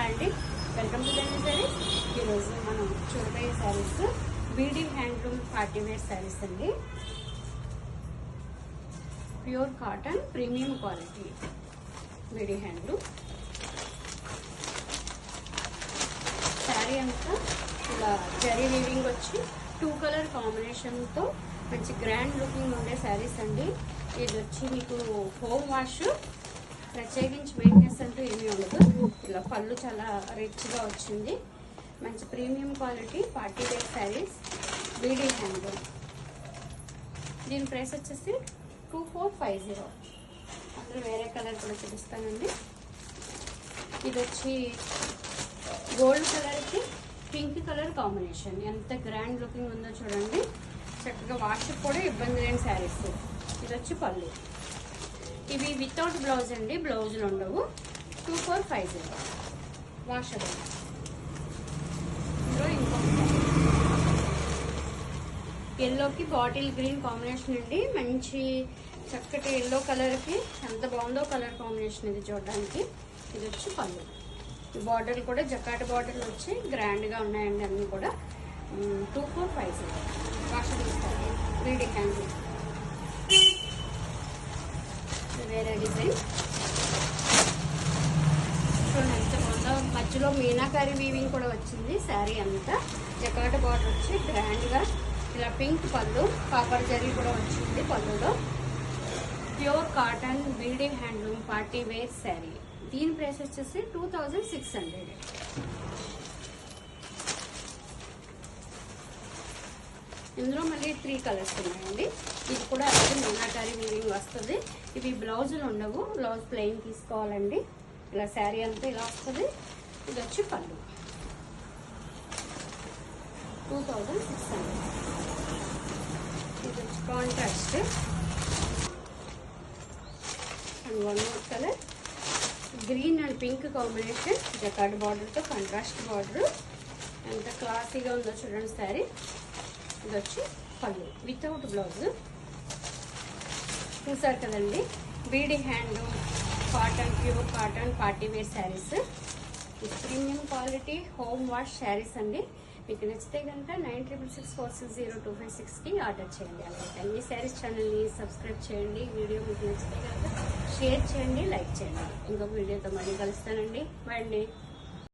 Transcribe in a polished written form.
అండి, welcome to ధన్య శారీస్. ఈరోజు మనం చూడబోయే saris beedi handloom party wear saris అండి. ప్యూర్ కాటన్ ప్రీమియం క్వాలిటీ బీడీ హ్యాండ్లూమ్. శారీ అంతా ఇలా జరీ వీవింగ్ వచ్చి 2 కలర్ కాంబినేషన్తో మంచి గ్రాండ్ లుకింగ్ ఉండే శారీస్ అండి. ఇది వచ్చి మీకు హోమ్ వాష్, ప్రత్యేకించి మెయింటెనెన్స్ అంటూ ఏమీ ఉండదు. ఇలా పళ్ళు చాలా రిచ్గా వచ్చింది. మంచి premium quality party wear saris beedi handloom. దీని ప్రైస్ వచ్చేసి 2450. అందులో వేరే కలర్ కూడా చూపిస్తానండి. ఇది వచ్చి గోల్డ్ కలర్కి పింక్ కలర్ కాంబినేషన్. ఎంత గ్రాండ్ లుకింగ్ ఉందో చూడండి. చక్కగా వాష్కి కూడా ఇబ్బంది లేని శారీస్. ఇది వచ్చి పళ్ళు. ఇవి వితౌట్ బ్లౌజ్ అండి, బ్లౌజులు ఉండవు. 2450 వాషబుల్. ఇందులో ఇంకొక ఎల్లోకి బాటిల్ గ్రీన్ కాంబినేషన్ అండి. మంచి చక్కటి ఎల్లో కలర్కి ఎంత బాగుందో కలర్ కాంబినేషన్ ఇది చూడడానికి. ఇది వచ్చి పళ్ళు. ఈ బార్డర్లు కూడా జకాట్ బార్డర్లు వచ్చి గ్రాండ్గా ఉన్నాయండి. అన్నీ కూడా 2450 వాషబుల్ శారీ బీడీ హ్యాండ్లూమ్. వేరే డిజైన్ చూడండి ఎంత బాగుందో. మధ్యలో మీనాకారి వీవింగ్ కూడా వచ్చింది. శారీ అంతా జకాట్ బార్డర్ వచ్చి గ్రాండ్గా ఇలా పింక్ పళ్ళు, కాపర్ జరీ కూడా వచ్చింది పళ్ళులో. Pure cotton BD handloom party wear sari. దీని ప్రైస్ వచ్చేసి 2600. ఇందులో మళ్ళీ 3 కలర్స్ ఉన్నాయండి. ఇది కూడా అయితే మీనాకారి వీవింగ్ వస్తుంది. ఇవి బ్లౌజులు ఉండవు, బ్లౌజ్ ప్లెయిన్ తీసుకోవాలండి. ఇలా శారీ అంతా ఇలా వస్తుంది. ఇది వచ్చి పళ్ళు 2600. ఇది వచ్చి contrast and one more colour green and pink combination. జకాట్ బార్డర్తో కాంట్రాస్ట్ బార్డర్. ఎంత క్లాసీగా ఉందో చూడండి శారీ. ఇది వచ్చి పళ్ళు వితౌట్ బ్లౌజ్. చూసారు కదండి, BD handloom cotton pure cotton party wear saris. Premium quality home wash saris అండి. మీకు నచ్చితే కనుక 9666460256కి ఆర్డర్ చేయండి. అలాగే ఈ శారీస్ ఛానల్ని సబ్స్క్రైబ్ చేయండి. వీడియో మీకు నచ్చితే కనుక షేర్ చేయండి, లైక్ చేయండి. ఇంకొక వీడియోతో మళ్ళీ కలుస్తానండి. బాయ్.